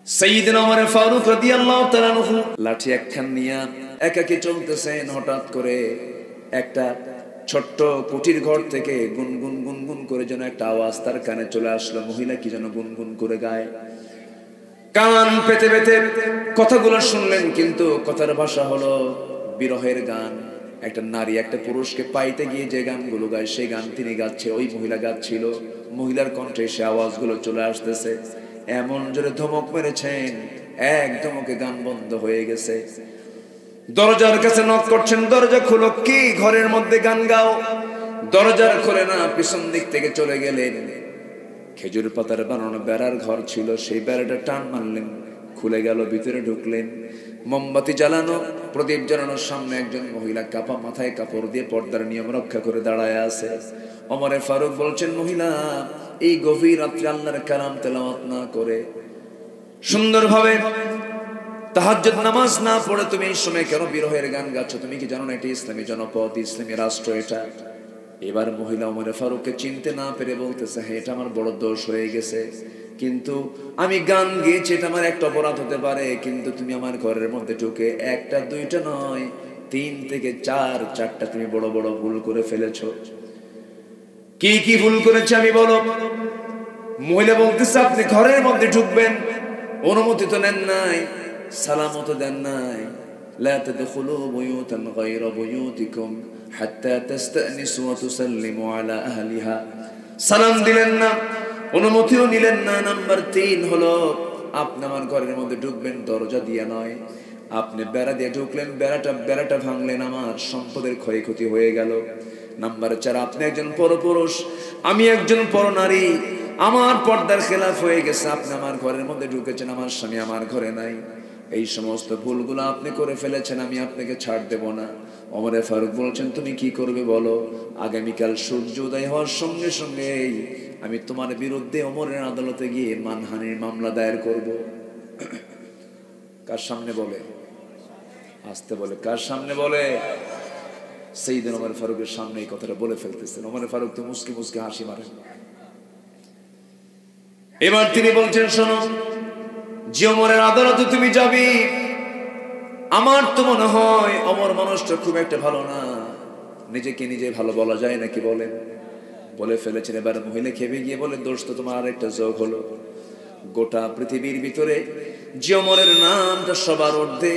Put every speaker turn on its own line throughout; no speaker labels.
সাইয়্যিদনা ওমর ফারুক রাদিয়াল্লাহু তাআলা আনহু লাঠি একখান নিয়া একাকী চলতেছেন। হঠাৎ করে একটা ছোট্ট কুটির ঘর থেকে গুনগুন গুনগুন করে যেন একটা আওয়াজ তার কানে চলে আসলো। মহিলা কি যেন গুনগুন করে গায়। কান পেতে পেতে কথাগুলো শুনলেন, কিন্তু কথার ভাষা হলো বিরহের গান। একটা নারী একটা পুরুষকে পাইতে গিয়ে যে গানগুলো গায় সেই গান তিনি গাচ্ছে, ওই মহিলা গাচ্ছিল। মহিলার কণ্ঠে সে আওয়াজগুলো চলে আসতেছে। এমন জোরে ধমক মেরেছেন, এক ধমকে গান বন্ধ হয়ে গেছে। দরজার কাছে নক করছেন, দরজা খুলো। কি ঘরের মধ্যে গান গাও? দরজার খুলে না, পিছন দিক থেকে চলে গেলেন। খেজুর পাতার বানানো বেড়ার ঘর ছিল, সেই বেড়াটা টান মারলেন, খুলে গেল। ভিতরে ঢুকলেন, মোমবাতি জ্বালানো, প্রদীপ জ্বালানোর সামনে একজন মহিলা কাপা মাথায় কাপড় দিয়ে পর্দার নিয়ম রক্ষা করে দাঁড়ায় আছে। ওমরে ফারুক বলছেন, মহিলা এই গভীর রাত্রে আল্লাহর কালাম তেলাওয়াত না করে, সুন্দরভাবে তাহাজ্জুদ নামাজ না পড়ে তুমি এই সময় কেন বিরহের গান গাচ্ছ? তুমি কি জানো না এটা ইসলামী জনপদ, ইসলামী রাষ্ট্র এটা? এবার মহিলা ওমরে ফারুককে চিনতে না পেরে বলতেছে, হ্যাঁ এটা আমার বড় দোষ হয়ে গেছে, কিন্তু আমি গান গেয়েছি, এটা আমার একটা অপরাধ হতে পারে, কিন্তু তুমি আমার ঘরের মধ্যে ঢুকে একটা দুইটা নয় 3 থেকে 4টা তুমি বড় বড় ভুল করে ফেলেছো। কি কি ভুল করেছে আমি বলো? মহিলা বলতেছে, আপনি ঘরের মধ্যে ঢুকবেন, অনুমতি তো নেন নাই, সালামত দেন নাই। লা তাদখুলু বুয়ুতান গায়রা বুয়ুতিকুম হাত্তা তাস্তানিসু ওয়া তুসাল্লিমু আলা আহলিহা। সালাম দিলেন না, অনুমতিও নিলেন না। নাম্বার 3 হলো, আপনি আমার ঘরের মধ্যে ঢুকবেন দরজা দিয়ে নয়, আপনি বেড়া দিয়ে ঢুকলেন, বেড়াটা ভাঙলেন, আমার সম্পদের ক্ষয়ক্ষতি হয়ে গেল। নাম্বার 4, আপনি একজন পরপুরুষ, আমি একজন পরনারী, আমার পর্দার খেলাফ হয়ে গেছে, আপনি আমার ঘরের মধ্যে ঢুকেছেন, আমার স্বামী আমার ঘরে নাই। এই সমস্ত ভুলগুলো আপনি করে ফেলেছেন, আমি আপনাকে ছাড় দেব না। ওমরে ফারুক বলছেন, তুমি কি করবে বলো? আগামীকাল সূর্য উদয় হওয়ার সঙ্গে সঙ্গেই আমি তোমার বিরুদ্ধে ওমরের আদালতে গিয়ে মানহানির মামলা দায়ের করব। কার সামনে বলে? আসতে বলে, কার সামনে বলে? সাইয়্যিদনা ওমর ফারুকের সামনে এই কথাটা বলে ফেলতেছেন। ওমর ফারুক তো মুস্কি মুস্কি হাসি মারেন। এবার তিনি বলছেন, শোনো, যে ওমরের আদালতে তুমি যাবি, আমার তো মনে হয় ওমর মানুষটা খুব একটা ভালো না। নিজেকে নিজে ভালো বলা যায় নাকি বলেন? বলে ফেলেছেন। এবার মহিলা খেপে গিয়ে বলে, দোষ তো তোমার আরেকটা যোগ হলো। গোটা পৃথিবীর ভিতরে যে ওমরের নামটা সবার ঊর্ধ্বে,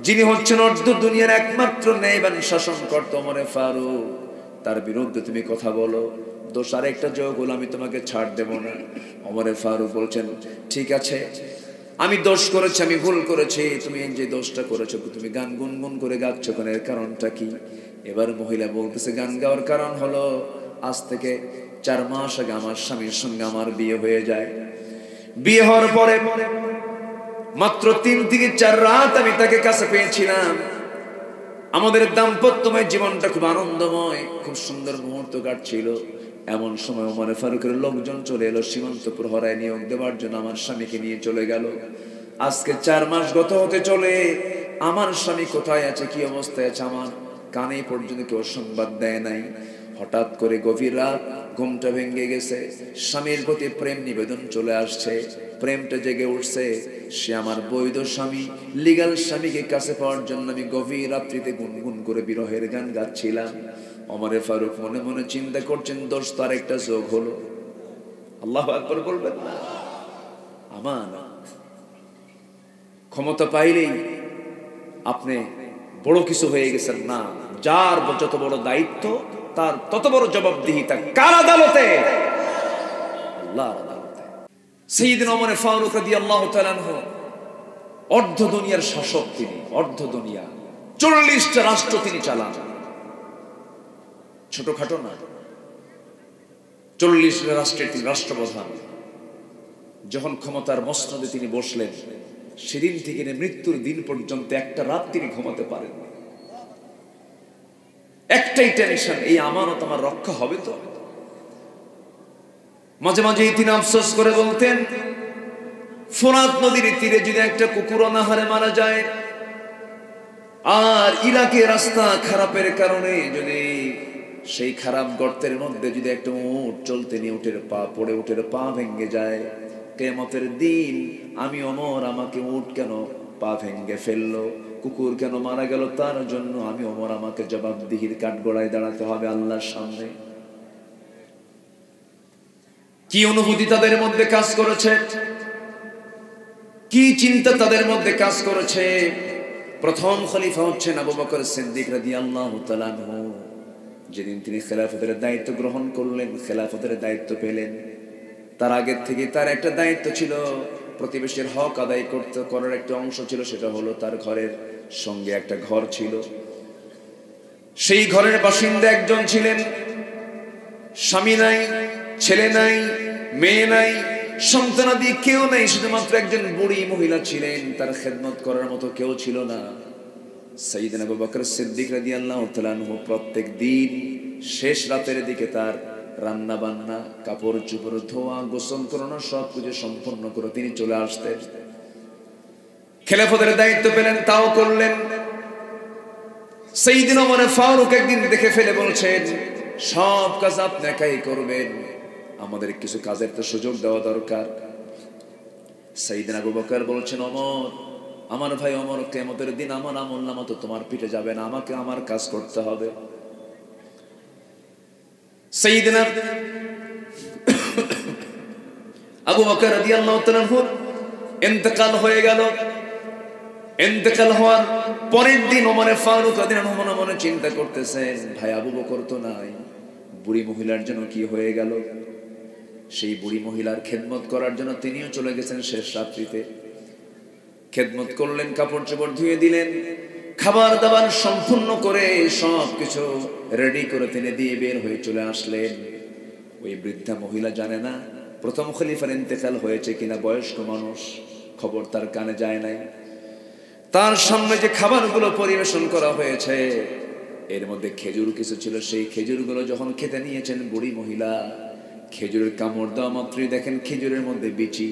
যিনি হচ্ছেন অর্ধ দুনিয়ার একমাত্র ন্যায়বান শাসনকর্তা ওমরে ফারুক, তার বিরুদ্ধে তুমি কথা বলো, দোষ আরেকটা যোগ হলো, আমি তোমাকে ছাড় দেব না। ওমরে ফারুক বলছেন, ঠিক আছে, আমি দোষ করেছি, আমি ভুল করেছি, তুমি যে দোষটা করেছো, তুমি গান গুনগুন করে গাচ্ছ কেন, এর কারণটা কি? এবার মহিলা বলতেছে, গান গাওয়ার কারণ হলো, আজ থেকে 4 মাস আগে আমার স্বামীর সঙ্গে আমার বিয়ে হয়ে যায়। বিয়ে হওয়ার পরে মাত্র 3 থেকে 4 রাত আমি তাকে কাছে পেয়েছিলাম। আমাদের দাম্পত্যময় জীবনটা খুব আনন্দময়, খুব সুন্দর মুহূর্ত কাটছিল। এমন সময় ওমরে ফারুকের লোকজন চলে এলো সীমান্ত প্রহরায় নিয়োগ দেওয়ার জন্য। আমার স্বামীকে নিয়ে চলে গেল। আজকে 4 মাস গত হতে চলে, আমার স্বামী কোথায় আছে, কি অবস্থায় আছে, আমার কানে পর্যন্ত কেউ সংবাদ দেয় নাই। হঠাৎ করে গভীর রাত, ঘুমটা ভেঙে গেছে, স্বামীর প্রতি প্রেম নিবেদন চলে আসছে, প্রেমটা জেগে উঠছে। সে আমার বৈধ স্বামী, লিগ্যাল স্বামীকে কাছে পাওয়ার জন্য আমি গভীর রাত্রিতে গুনগুন করে বিরহের গান গাচ্ছিলাম। ওমরে ফারুক মনে মনে চিন্তা করছেন, দোষ তো আরেকটা যোগ হলো। আল্লাহু আকবার বলবেন না? আমানত। ক্ষমতা পাইলেই আপনি বড় কিছু হয়ে গেছেন না। যার যত বড় দায়িত্ব, তার তত বড় জবাবদিহিতা। কার আদালতে? আল্লাহর আদালতে। সাইয়্যিদনা ওমর ফারুক রাদিয়াল্লাহু তাআলা আনহু অর্ধ দুনিয়ার শাসক তিনি, অর্ধ দুনিয়া, 40টা রাষ্ট্র তিনি চালান। ছোটখাটো না, 40টা রাষ্ট্রের তিনি রাষ্ট্রপ্রধান। যখন ক্ষমতার মসনদে তিনি বসলেন, সেদিন থেকে মৃত্যুর দিন পর্যন্ত একটা রাত তিনি ঘুমাতে পারেন। একটাই টেনশন, এই আমানত আমার রক্ষা হবে তো? মাঝে মাঝে তিনি আফসোস করে বলতেন, ফোরাত নদীর তীরে যদি একটা কুকুর অনাহারে মারা যায়, আর ইরাকের রাস্তা খারাপের কারণে যদি সেই খারাপ গর্তের মধ্যে যদি একটা উট চলতে নিয়ে উটের পা পড়ে, উটের পা ভেঙে যায়, কিয়ামতের দিন আমি ওমর, আমাকে উট কেন পা ভেঙে ফেললো, কুকুর কেন মারা গেল, তার জন্য আমি ওমর আমাকে জবাবদিহির কাঠগড়ায় দাঁড়াতে হবে আল্লাহর সামনে। কি অনুভূতি তাদের মধ্যে কাজ করেছে, কি চিন্তা তাদের মধ্যে কাজ করেছে। প্রথম খলিফা হচ্ছেন আবু বকর সিদ্দিক রাদিয়াল্লাহু তাআলা আনহু। যেদিন তিনি খেলাফতের দায়িত্ব গ্রহণ করলেন, খেলাফতের দায়িত্ব পেলেন, তার আগের থেকে তার একটা দায়িত্ব ছিল, প্রতিবেশীর হক আদায় করার একটা অংশ ছিল, সেটা হলো তার ঘরের সঙ্গে একটা ঘর ছিল, সেই ঘরের বাসিন্দা একজন ছিলেন, স্বামী নাই, ছেলে নাই, মেয়ে নাই, সন্তানাদি কেউ নাই, শুধুমাত্র একজন বুড়ি মহিলা ছিলেন, তার খেদমত করার মতো কেউ ছিল না। সাইয়েদনা আবু বকর সিদ্দিক রাদিয়াল্লাহু তাআলা আনহু প্রত্যেক দিন শেষ রাতের দিকে তার রান্না বান্না, কাপড় চোপড় ধোয়া, গোসল করানো সবকিছু সম্পন্ন করে তিনি চলে আসতেন। খেলাফতের দায়িত্ব পেলেন, তাও করলেন। সাইয়েদনা ওমর ফারুক একদিন দেখে ফেলে বলছেন, সব কাজ আপনি একাই করবেন, আমাদের কিছু কাজের তো সুযোগ দেওয়া দরকার। সাইয়েদনা আবু বকর বলছেন, ওমর, আমার ভাই ওমর, কিয়ামতের দিন আমার আমলনামা তো তোমার পিঠে যাবে না, আমাকে আমার কাজ করতে হবে। সাইয়েদনা আবু বকর রাদিয়াল্লাহু তাআলা আনহু ইন্তেকাল হয়ে গেল। ইন্তেকাল হওয়ার পরের দিন ওমর ফারুক রাদিয়াল্লাহু আনহু মনে মনে চিন্তা করতেছেন, ভাই আবু বকর তো নাই, বুড়ি মহিলার জন্য কি হয়ে গেল। সেই বুড়ি মহিলার খেদমত করার জন্য তিনিও চলে গেছেন শেষ রাত্রিতে। খেদমত করলেন, কাপড় চোপড় ধুয়ে দিলেন, খাবার দাবার সম্পূর্ণ করে সবকিছু রেডি করে তিনি দিয়ে বের হয়ে চলে আসলেন। ওই বৃদ্ধা মহিলা জানে না প্রথম খলিফার ইন্তেকাল হয়েছে কিনা, বয়স্ক মানুষ, খবর তার কানে যায় নাই। তার সামনে যে খাবারগুলো পরিবেশন করা হয়েছে এর মধ্যে খেজুর কিছু ছিল, সেই খেজুরগুলো যখন খেতে নিয়েছেন বুড়ি মহিলা, খেজুরের কামড় দেওয়া মাত্রই দেখেন খেজুরের মধ্যে বিচি।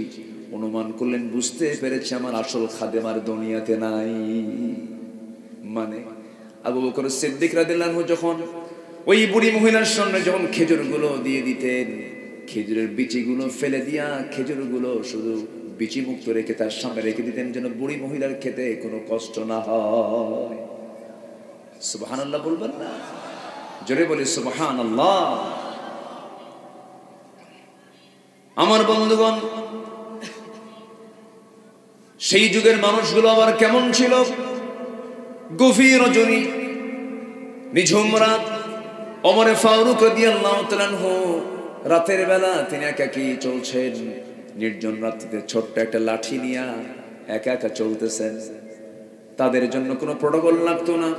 অনুমান করলেন, বুঝতে পেরেছে আমার আসল খাদেমার দুনিয়াতে নাই। মানে আবু বকর সিদ্দিক রাদিয়াল্লাহু আনহু যখন ওই বুড়ি মহিলার সামনে যখন খেজুরগুলো দিয়ে দিতেন, খেজুরের বিচিগুলো ফেলে দিয়া খেজুরগুলো শুধু বিচি মুক্ত রেখে তার সামনে রেখে দিতেন, যেন বুড়ি মহিলার খেতে কোনো কষ্ট না হয়। সুবহানাল্লাহ বলবেন না? জোরে বলি সুবহানাল্লাহ। আমার বন্ধুগণ, সেই যুগের মানুষগুলো আবার কেমন ছিল? গভীর রজনী, নিঝুম রাত, ওমর ফারুক রাদিয়াল্লাহু তাআলা আনহু রাতের বেলা তিনি একাকী চলছেন, নির্জন রাত্রিতে ছোট্ট একটা লাঠি নিয়ে একা একা চলতেছেন। তাদের জন্য কোনো প্রোটোকল লাগতো না,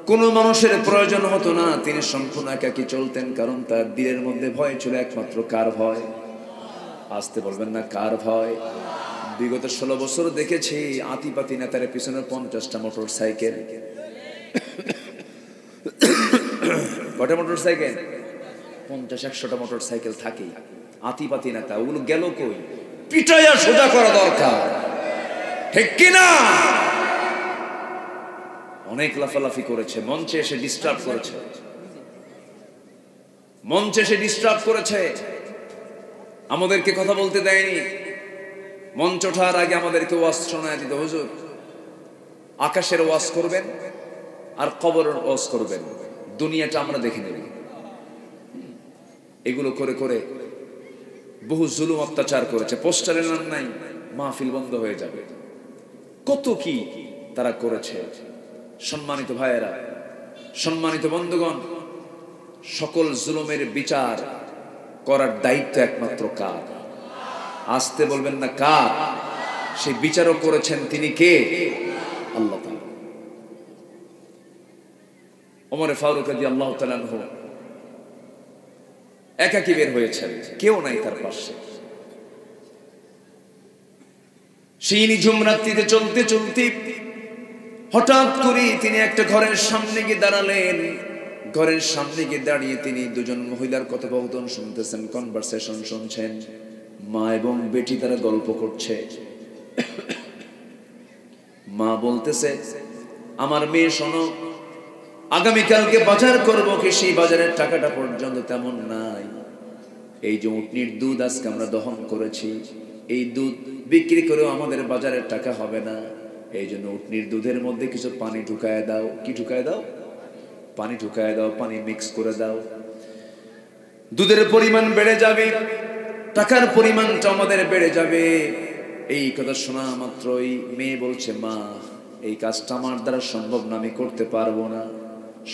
কোনো মানুষের প্রয়োজন হতো না, তিনি সম্পূর্ণ একাকী চলতেন, কারণ তার দিলের মধ্যে ভয় ছিল একমাত্র কার ভয়? আসতে বলবেন না, কার ভয়? বিগত 16 বছর দেখেছি আতিপাতি নেতার পিছনে 50টা মোটর সাইকেল। কটা মোটর সাইকেল? 50-100টা মোটর সাইকেল থাকে। আতিপাতি নেতা, ওগুলো গেল কই? পিটাইয়া সোজা করা দরকার, ঠিক কিনা? অনেক লাফালাফি করেছে, মঞ্চে এসে ডিস্টার্ব করেছে, মঞ্চে এসে ডিস্টার্ব করেছে, আমাদেরকে কথা বলতে দেয়নি। মঞ্চ ওঠার আগে আমাদেরকে ওয়াজ শোনায় দিত, হুজুর আকাশের ওয়াজ করবেন আর কবরের ওয়াজ করবেন, দুনিয়াটা আমরা দেখে নেব। এগুলো করে করে বহু জুলুম অত্যাচার করেছে। পোস্টারের নাম নাই, মাহফিল বন্ধ হয়ে যাবে, কত কি তারা করেছে। সম্মানিত ভাইয়েরা, সম্মানিত বন্ধুগণ, সকল জুলুমের বিচার করার দায়িত্ব একমাত্র কার? আসতে বলবেন না, কার? সেই বিচারও করেছেন তিনি কে? আল্লাহ তাআলা। ওমর ফারুক রাদিয়াল্লাহু তাআলা আনহু একাকী বের হয়েছেন, কেউ নাই তার পাশে। সেই নিঝুম রাত্রিতে চলতে চলতে হঠাৎ করে তিনি একটা ঘরের সামনে গিয়ে দাঁড়ালেন। ঘরের সামনে গিয়ে দাঁড়িয়ে তিনি দুজন মহিলার কথোপকথন শুনতেছেন, কনভারসেশন শুনছেন। মা এবং বেটি তারা গল্প করছে। মা বলতেছে, আমার মেয়ে শোনো, আগামীকালকে বাজার করবো, কি সেই বাজারের টাকাটা পর্যন্ত তেমন নাই। এই যে উটনির দুধ আজকে আমরা দহন করেছি, এই দুধ বিক্রি করেও আমাদের বাজারের টাকা হবে না, এই জন্য উটনির দুধের মধ্যে কিছু পানি ঢুকায় দাও। কি ঢুকায় দাও? পানি ঢুকায় দাও, পানি মিক্স করে দাও, দুধের পরিমাণ বেড়ে যাবে, টাকার পরিমাণটা আমাদের বেড়ে যাবে। এই কথা শোনা মাত্রই মেয়ে বলছে, মা এই কাজটা আমার দ্বারা সম্ভব না, আমি করতে পারবো না।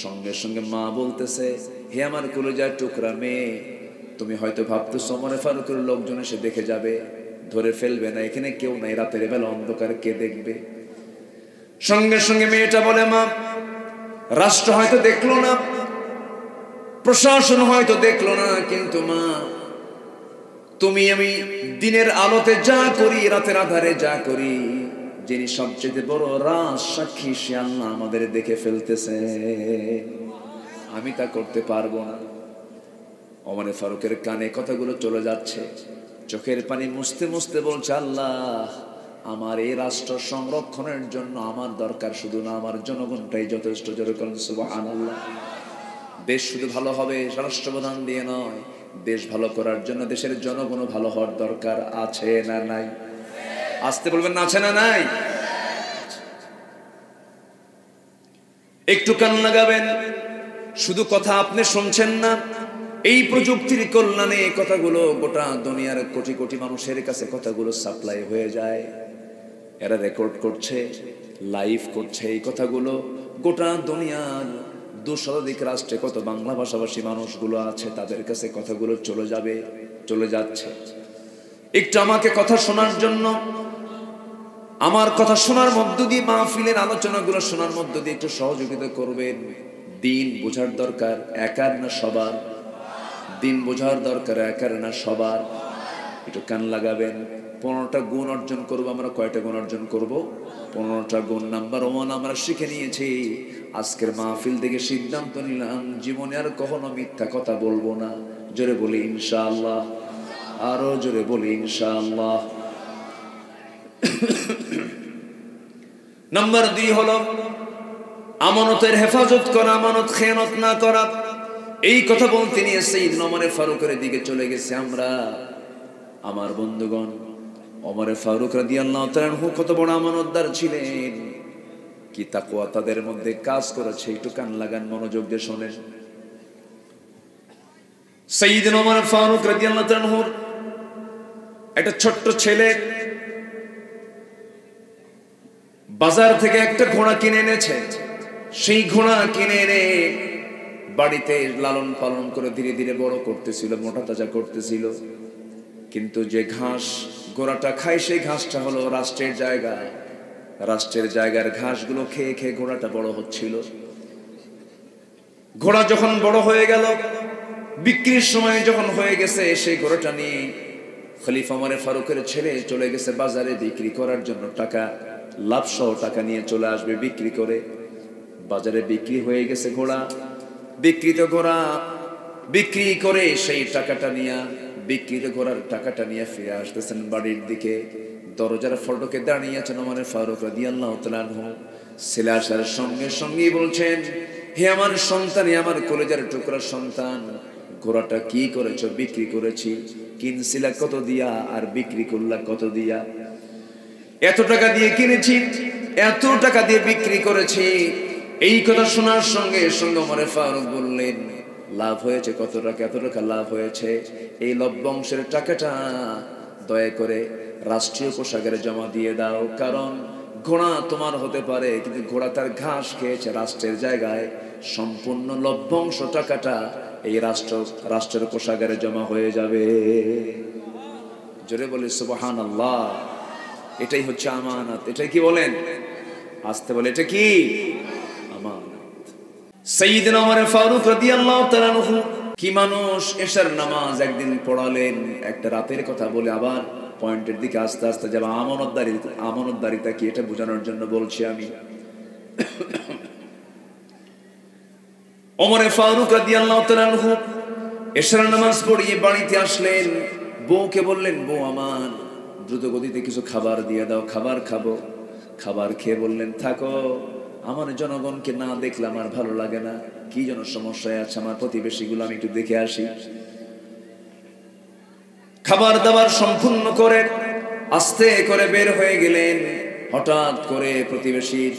সঙ্গে সঙ্গে মা বলতেছে, হে আমার কলিজার টুকরা মেয়ে, তুমি হয়তো ভাবতেছো ওমরে ফারুকের লোকজন এসে দেখে যাবে, ধরে ফেলবে না, এখানে কেউ নাই, রাতের বেলা অন্ধকার কে দেখবে? সঙ্গে সঙ্গে মেয়েটা বলে, মা রাষ্ট্র হয়তো দেখলো না, প্রশাসন হয়তো দেখলো না, কিন্তু মা তুমি আমি দিনের আলোতে যা করি, রাতের আধারে যা করি, যিনি সবচেয়ে বড় রাজ সাক্ষী সে আল্লাহ আমাদের দেখে ফেলতেছে, আমি তা করতে পারবো না। ওমরে ফারুকের কানে কথাগুলো চলে যাচ্ছে, চোখের পানি মুছতে মুছতে বলছে, আল্লাহ আমার এই রাষ্ট্র সংরক্ষণের জন্য আমার দরকার শুধু না, আমার জনগণটাই যথেষ্ট। জোরে বলেন সুবহানাল্লাহ। দেশ শুধু ভালো হবে রাষ্ট্রপ্রধান দিয়ে নয়, দেশ ভালো করার জন্য দেশের জনগণ ভালো হওয়ার দরকার আছে না নাই? আসতে বলবেন না, আছে না নাই? একটু কান লাগাবেন, শুধু কথা আপনি শুনছেন না, এই প্রযুক্তির কল্যাণে কথাগুলো গোটা দুনিয়ার কোটি কোটি মানুষের কাছে কথাগুলো সাপ্লাই হয়ে যায়, এরা রেকর্ড করছে, লাইভ করছে এই কথাগুলো। গোটা দুনিয়ার 200 রাষ্ট্রে কত বাংলা ভাষাভাষী মানুষগুলো আছে, তাদের কাছে কথাগুলো চলে যাবে, চলে যাচ্ছে। একটু আমাকে কথা শোনার জন্য, আমার কথা শোনার মধ্য দিয়ে, মাহফিলের আলোচনাগুলো শোনার মধ্য দিয়ে একটু সহযোগিতা করবেন। দিন বোঝার দরকার একার না সবার, দিন বোঝার দরকার একার না সবার। একটু কান লাগাবেন। 15টা গুণ অর্জন করবো আমরা। কয়টা গুণ অর্জন করব? 15টা গুণ। নাম্বার 1 আমরা শিখে নিয়েছি, আজকের মাহফিল থেকে সিদ্ধান্ত নিলাম জীবনে আর কখনো মিথ্যা কথা বলবো না। জোরে বলি ইনশাআল্লাহ, আরো জোরে বলি ইনশাআল্লাহ। নাম্বার 2 হলো আমানতের হেফাজত করা, আমানত খেয়ানত না করা। এই কথা বলতে নিয়ে সাইয়েদনা ওমরে ফারুকের দিকে চলে গেছে আমরা। আমার বন্ধুগণ, ওমরে ফারুক রাদিয়াল্লাহু তাআলা আনহু কত বড় আমানতদার ছিলেন, কি তাকওয়া তাদের মধ্যে কাজ করেছে। একটু কান লাগান, মনোযোগ দিয়ে শোনেন। সাইয়েদনা ওমর ফারুক রাদিয়াল্লাহু তাআলা আনহু একটা ছোট্ট ছেলে বাজার থেকে একটা ঘোড়া কিনে এনেছে। সেই ঘোড়া কিনে এনে বাড়িতে লালন পালন করে ধীরে ধীরে বড় করতেছিল, মোটা তাজা করতেছিল। কিন্তু যে ঘাস ঘোড়াটা খায়, সেই ঘাসটা হলো রাষ্ট্রের জায়গা। রাষ্ট্রের জায়গার ঘাসগুলো খেয়ে খেয়ে ঘোড়াটা বড় হচ্ছিল। ঘোড়া যখন বড় হয়ে গেল, বিক্রির সময় যখন হয়ে গেছে, সেই ঘোড়াটা নিয়ে খলিফা ওমরে ফারুকের ছেলে চলে গেছে বাজারে বিক্রি করার জন্য। টাকা লাভ সহ টাকা নিয়ে চলে আসবে বিক্রি করে। বাজারে বিক্রি হয়ে গেছে ঘোড়া, বিক্রিত ঘোড়া বিক্রি করে সেই টাকাটা নিয়ে, বিক্রিত ঘোড়ার টাকাটা নিয়ে ফিরে আসতেছেন বাড়ির দিকে। দরজার ফটকে দাঁড়িয়ে আছেন ওমর ফারুক রাদিয়াল্লাহু তাআলা আনহু। ছেলে আসার সঙ্গে সঙ্গেই বলছেন, হে আমার সন্তান, হে আমার কলেজার টুকরা সন্তান, ঘোড়াটা কি করেছো? বিক্রি করেছি। কিনছিলা কত দিয়া আর বিক্রি করলা কত দিয়া? এত টাকা দিয়ে কিনেছি, এত টাকা দিয়ে বিক্রি করেছি। এই কথা শোনার সঙ্গে সঙ্গে ওমর ফারুক বললেন, লাভ হয়েছে কত টাকা? এত টাকা লাভ হয়েছে। এই লভ্যাংশের টাকাটা দয়া করে রাষ্ট্রীয় কোষাগারে জমা দিয়ে দাও, কারণ ঘোড়া তোমার হতে পারে, কিন্তু ঘোড়া তার ঘাস খেয়েছে রাষ্ট্রের জায়গায়। সম্পূর্ণ লভ্যাংশ টাকাটা এই রাষ্ট্রের কোষাগারে জমা হয়ে যাবে। জোরে বলি সুবহানাল্লাহ। এটাই হচ্ছে আমানত। এটাই কি বলেন? আসতে বলে, এটা কি আমানত। সাইয়েদনা ওমর ফারুক রাদিয়াল্লাহু তাআলা আনহু কি মানুষ! এশার নামাজ একদিন পড়ালেন, একটা রাতের কথা বলে আবার পয়েন্টের দিকে আস্তে আস্তে যাব। আমানতদারিতা কি এটা বোঝানোর জন্য বলছি আমি। ওমর ফারুক রাদিয়াল্লাহু তাআলা আনহু এশার নামাজ পড়িয়ে বাড়িতে আসলেন। বউকে বললেন, বউ আমার দ্রুত গতিতে কিছু খাবার দিয়ে দাও, খাবার খাবো। খাবার খেয়ে বললেন, থাকো, আমার জনগণকে না দেখলে আমার ভালো লাগে না। কি যেন সমস্যায় আছে আমার প্রতিবেশীগুলো, আমি একটু দেখে আসি। খাবার দাবার সম্পূর্ণ করে আস্তে করে বের হয়ে গেলেন। হঠাৎ করে প্রতিবেশীর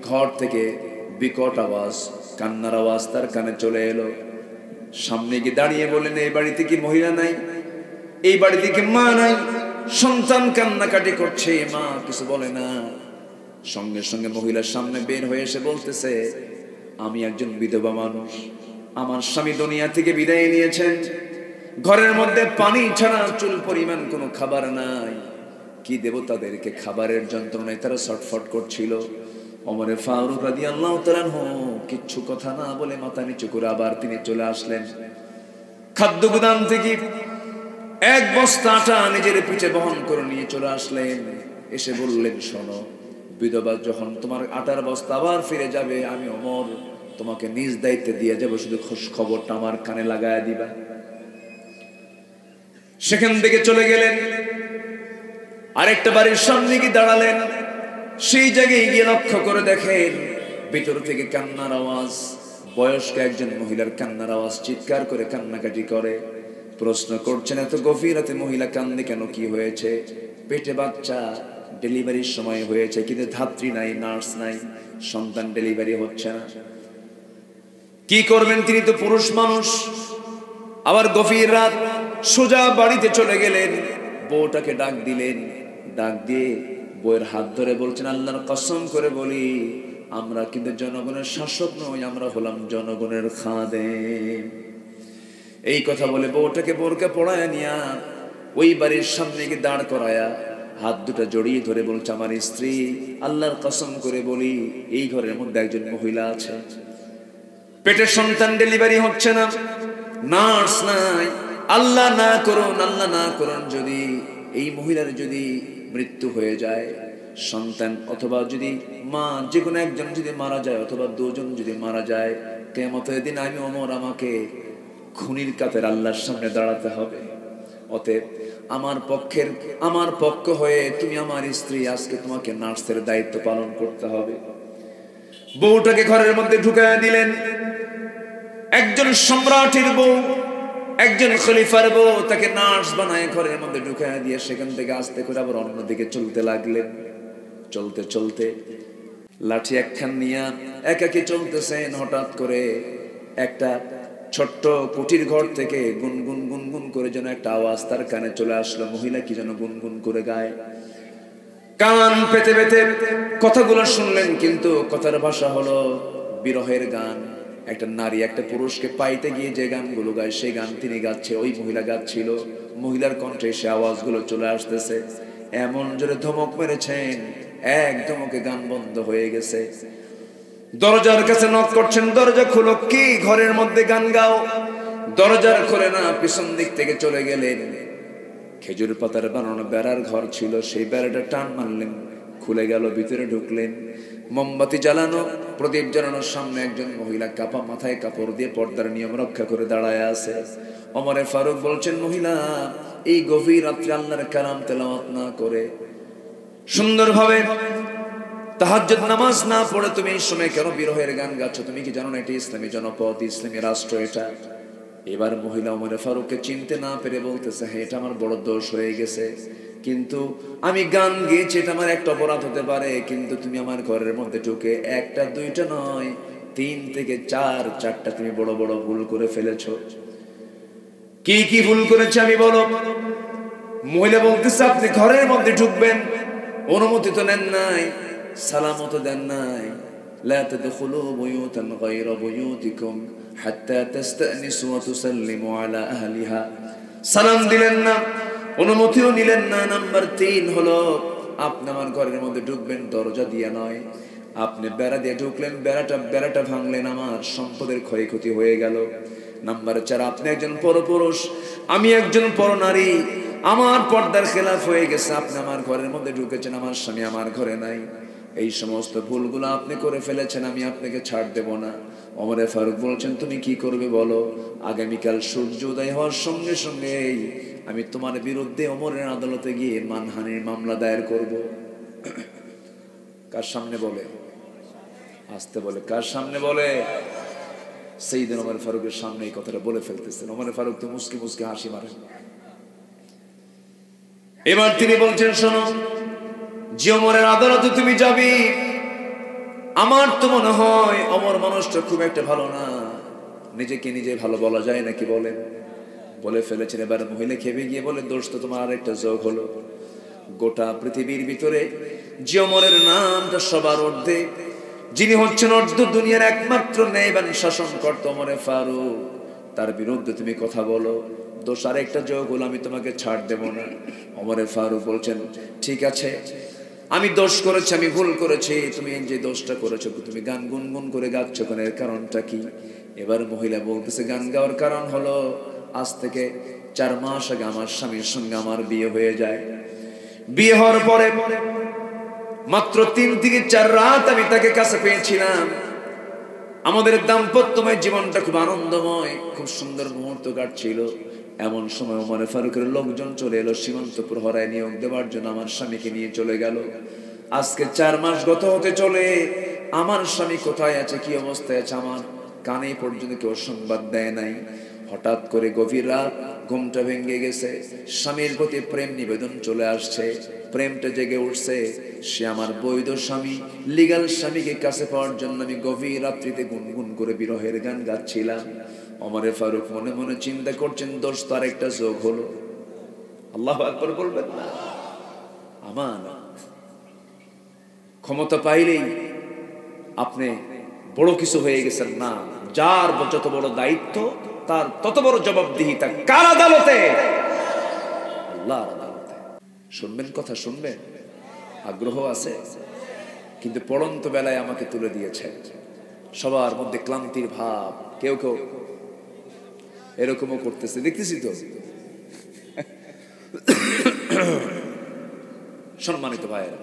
ঘর থেকে বিকট আওয়াজ, কান্নার আওয়াজ তার কানে চলে এলো। সামনে গিয়ে দাঁড়িয়ে বললেন, এই বাড়িতে কি মহিলা নাই? এই বাড়িতে কি মা নাই? সন্তান কান্নাকাটি করছে, মা কিছু বলে না। সঙ্গে সঙ্গে মহিলার সামনে বের হয়ে এসে বলতেছে, আমি একজন বিধবা মানুষ, আমার স্বামী দুনিয়া থেকে বিদায় নিয়েছেন, ঘরের মধ্যে পানি ছাড়া চুল পরিমাণ কোনো খাবার নাই, কি দেব তাদেরকে? খাবারের যন্ত্রণায় তারা ছটফট করছিল। ওমর ফারুক রাদিয়াল্লাহু তাআলা কিচ্ছু কথা না বলে মাথা নিচু করে আবার তিনি চলে আসলেন। খাদ্য গুদাম থেকে এক বস্তা আটা নিজের পিঠে বহন করে নিয়ে চলে আসলেন। এসে বললেন, শোনো, বিধবা যখন তোমার আটার বস্তা আবার ফিরে যাবে, আমি ওমর তোমাকে নিজ দায়িত্বে দিয়ে যাবো, শুধু খোঁজ খবরটা আমার কানে লাগায় দিবা। সেখান থেকে চলে গেলেন, আরেকটা বাড়ির সামনে গিয়ে দাঁড়ালেন। সেই জায়গায় গিয়ে লক্ষ্য করে দেখেন ভিতর থেকে কান্নার আওয়াজ, বয়স্ক একজন মহিলার কান্নার আওয়াজ, চিৎকার করে কান্নাকাটি করে। প্রশ্ন করছেন, এত গভীর রাতে মহিলা কান্দে কেন, কি হয়েছে? পেটে বাচ্চা, ডেলিভারির সময় হয়েছে, কিন্তু ধাত্রী নাই, নার্স নাই, সন্তান ডেলিভারি হচ্ছে না। কি করবেন? তিনি তো পুরুষ মানুষ। আবার গভীর রাত, সোজা বাড়িতে চলে গেলেন, বউটাকে ডাক দিলেন। ডাক দিয়ে বউয়ের হাত ধরে বলছেন, আল্লাহর কসম করে বলি, আমরা কিন্তু জনগণের শাসক নই, আমরা হলাম জনগণের খাদেম। এই কথা বলে বউটাকে বোরকা পড়ায় নিয়া ওই বাড়ির সামনে গিয়ে দাঁড় করায়া হাত দুটো জড়িয়ে ধরে বলছে, আমার স্ত্রী, আল্লাহর কসম করে বলি, এই ঘরের মধ্যে একজন মহিলা আছে, পেটের সন্তান ডেলিভারি হচ্ছে না, নার্স নাই, আল্লাহ না করুন, আল্লাহ না করুন, যদি এই মহিলার যদি মৃত্যু হয়ে যায়, সন্তান অথবা যদি মা যে কোনো একজন যদি মারা যায়, অথবা দুজন যদি মারা যায়, কিয়ামতের দিন আমি ওমর আমাকে খুনির কাতের আল্লাহর সামনে দাঁড়াতে হবে। অতএব আমার পক্ষ হয়ে তুমি আমার স্ত্রী, আজকে তোমাকে নার্সের দায়িত্ব পালন করতে হবে। বউটাকে ঘরের মধ্যে ঢুকায় দিলেন। একজন সম্রাটের বউ, একজন খলিফার বউ, তাকে নার্স বানায় ঘরের মধ্যে ঢুকায় দিয়ে সেখান থেকে আস্তে করে আবার অন্যদিকে চলতে লাগলেন। চলতে চলতে লাঠি একখান নিয়ে একাকি চলতেছেন। হঠাৎ করে একটা ছোট্ট কুটির ঘর থেকে গুনগুন গুনগুন করে যেন একটা আওয়াজ তার কানে চলে আসলো। মহিলা কি যেন গুনগুন করে গায়। কান পেতে পেতে কথাগুলো শুনলেন, কিন্তু কথার ভাষা হলো বিরহের গান। একটা নারী একটা পুরুষকে পাইতে গিয়ে যে গানগুলো গায়, সেই গান তিনি গাচ্ছে, ওই মহিলা গাচ্ছিল। মহিলার কণ্ঠে সে আওয়াজগুলো চলে আসতেছে। এমন জোরে ধমক মেরেছেন, এক ধমকে গান বন্ধ হয়ে গেছে। দরজার কাছে নক করছেন, দরজা খুলো, কি ঘরের মধ্যে গান গাও? দরজার খোলে না। পিছন দিক থেকে চলে গেলেন। খেজুর পাতার বানানো বেড়ার ঘর ছিল, সেই বেড়াটা টান মারলেন, খুলে গেল, ভিতরে ঢুকলেন। মোমবাতি জ্বালানো, প্রদীপ জ্বালানোর সামনে একজন মহিলা কাপা মাথায় কাপড় দিয়ে পর্দার নিয়ম রক্ষা করে দাঁড়ায় আছে। ওমর ফারুক বলছেন, মহিলা, এই গভীর রাত্রে আল্লাহর কালাম তেলাওয়াত না করে, সুন্দরভাবে তাহাজ্জুদ নামাজ না পড়ে তুমি এই সময় কেন বিরহের গান গাচ্ছ? তুমি কি জানো না এটি ইসলামী জনপদ, ইসলামী রাষ্ট্র এটা? এবার মহিলা ওমর ফারুককে চিনতে না পেরে বলতেছে, হ্যাঁ, এটা আমার বড় দোষ হয়ে গেছে, কিন্তু আমি গান গেয়েছি, এটা আমার একটা অপরাধ হতে পারে, কিন্তু তুমি আমার ঘরের মধ্যে ঢুকে একটা দুইটা নয়, 3 থেকে 4টা তুমি বড় বড় ভুল করে ফেলেছো। কি কি ভুল করেছে আমি বলো? মহিলা বলতেছে, আপনি ঘরের মধ্যে ঢুকবেন, অনুমতি তো নেন নাই, সালামত দেন নাই। লা তাদখুলু বুয়ুতান গায়রা বুয়ুতিকুম হাত্তা তাস্তানিসু ওয়া তুসাল্লিমু আলা আহলিহা। সালাম দিলেন না, অনুমতিও নিলেন না। নাম্বার 3 হলো, আপনি আমার ঘরের মধ্যে ঢুকবেন দরজা দিয়ে নয়, আপনি বেড়া দিয়ে ঢুকলেন, বেড়াটা ভাঙলেন, আমার সম্পদের ক্ষয়ক্ষতি হয়ে গেল। নাম্বার 4, আপনি একজন পরপুরুষ, আমি একজন পরনারী, আমার পর্দার খেলাফ হয়ে গেছে, আপনি আমার ঘরের মধ্যে ঢুকেছেন, আমার স্বামী আমার ঘরে নাই। এই সমস্ত ভুলগুলো আপনি করে ফেলেছেন, আমি আপনাকে ছাড় দেব না। ওমর ফারুক বলছেন, তুমি কি করবে বলো? আগামীকাল সূর্য উদয় হওয়ার সঙ্গে সঙ্গে আমি তোমার বিরুদ্ধে ওমরের আদালতে গিয়ে মানহানির মামলা দায়ের করব। কার সামনে বলে? আসতে বলে, কার সামনে বলে? সাইয়েদনা ওমর ফারুকের সামনে এই কথাটা বলে ফেলতেছেন। ওমর ফারুক তো মুস্কি মুস্কি হাসি মারেন। এবার তিনি বলছেন, শোনো, যে ওমরের আদালতে তুমি যাবি, আমার তো মনে হয় অমর মানুষটা খুব একটা ভালো না, নিজেকে নিজে ভালো বলা যায় নাকি বলেন? বলে ফেলেছেন। এবার মহিলা খেপে গিয়ে বলে, দোষ তো তোমার আরেকটা যোগ হলো, গোটা পৃথিবীর ভিতরে যে ওমরের নামটা সবার ঊর্ধ্বে, যিনি হচ্ছেন অর্ধ দুনিয়ার একমাত্র ন্যায়বান শাসনকর্তা ওমরে ফারুক, তার বিরুদ্ধে তুমি কথা বলো, দোষ আরেকটা যোগ হলো, আমি তোমাকে ছাড় দেব না। ওমরে ফারুক বলছেন, ঠিক আছে, আমি দোষ করেছি, আমি ভুল করেছি, তুমি যে দোষটা করেছো, তুমি গান গুনগুন করে গাচ্ছ কেন, এর কারণটা কি? এবার মহিলা বলতেছে, গান গাওয়ার কারণ হলো, আজ থেকে 4 মাস আগে আমার স্বামীর সঙ্গে আমার বিয়ে হয়ে যায়। বিয়ে হওয়ার পরে মাত্র 3 থেকে 4 রাত আমি তাকে কাছে পেয়েছিলাম। আমাদের দাম্পত্যময় জীবনটা খুব আনন্দময়, খুব সুন্দর মুহূর্ত কাটছিল। এমন সময় ওমর ফারুকের লোকজন চলে এলো সীমান্ত প্রহরায় নিয়োগ দেওয়ার জন্য, আমার স্বামীকে নিয়ে চলে গেল। আজকে 4 মাস গত হতে চলে, আমার স্বামী কোথায় আছে, কি অবস্থায় আছে, আমার কানে পর্যন্ত কেউ সংবাদ দেয় নাই। হঠাৎ করে গভীর রাত, ঘুমটা ভেঙে গেছে, স্বামীর প্রতি প্রেম নিবেদন চলে আসছে, প্রেমটা জেগে উঠছে। সে আমার বৈধ স্বামী, লিগ্যাল স্বামীকে কাছে পাওয়ার জন্য আমি গভীর রাত্রিতে গুনগুন করে বিরহের গান গাচ্ছিলাম। ওমরে ফারুক মনে মনে চিন্তা করছেন, দোষ তার একটা যোগ হলো। আল্লাহু আকবার বলবেন না? আমার ক্ষমতা পাইলেই আপনি বড় কিছু হয়ে গেছেন না, যার যত বড় দায়িত্ব তার তত বড় জবাবদিহিতা। কার আদালতে? আল্লাহর আদালতে। শুনবেন কথা, শুনবেন? আগ্রহ আছে? কিন্তু পড়ন্ত বেলায় আমাকে তুলে দিয়েছে। সবার মধ্যে ক্লান্তির ভাব, কেউ কেউ এরকমও করতেছে, দেখতেছি তো। সম্মানিত ভাইয়েরা,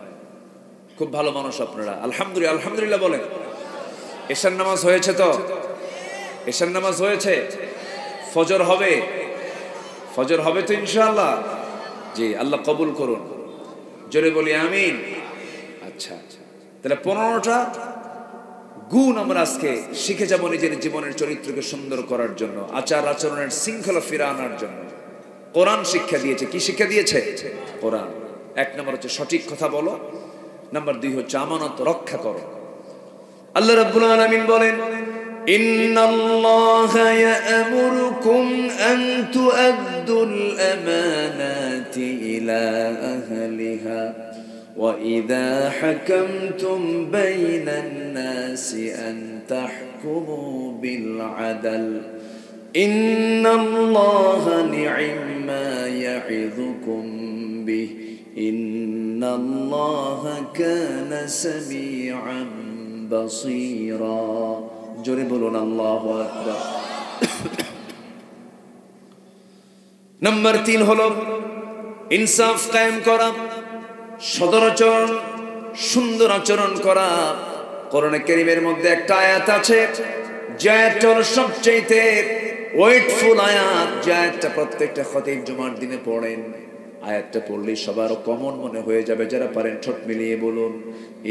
খুব ভালো মানুষ আপনারা, আলহামদুলিল্লাহ, আলহামদুলিল্লাহ বলেন। এশার নামাজ হয়েছে তো? এশার নামাজ হয়েছে? ফজর হবে? ফজর হবে তো ইনশাআল্লাহ? জি, আল্লাহ কবুল করুন, জোরে বলি আমিন। আচ্ছা, তাহলে 15টা গুণ আমরা আজকে শিখে যাব নিজের জীবনের চরিত্রকে সুন্দর করার জন্য, আচার আচরণের শৃঙ্খলা ফিরে আনার জন্য। কোরআন শিক্ষা দিয়েছে। কি শিক্ষা দিয়েছে? কোরআন। 1 নম্বর হচ্ছে সঠিক কথা বলো, নাম্বার 2 হচ্ছে আমানত রক্ষা করো। আল্লাহ রাব্বুল আলামিন বলেন, ইন্নাল্লাহা ইয়া'মুরুকুম আন তু'আদ্দুল আমানাতি ইলা আহলিহা ওয়া ইযা হাকামতুম বাইনান নাসি আন তাহকুমু বিল আদল ইন্নাল্লাহা নি'মা ইয়া'ইযুকুম বিহি ইন্নাল্লাহা কানা সামিআন বাসীরা। জোরে বলুন আল্লাহু আকবার। নাম্বার 3 হলো ইনসাফ কায়েম করা, সদরাচরণ, সুন্দর আচরণ করা। কোরআনে কারীমের মধ্যে একটা আয়াত আছে, যে আয়াতটা হলো সবচেয়ে ওয়েটফুল আয়াত, যে আয়াতটা প্রত্যেকটা খতিব জুমার দিনে পড়েন। আয়াতটা পড়লেই সবার কমন মনে হয়ে যাবে, যারা পারেন ঠোঁট মিলিয়ে বলুন,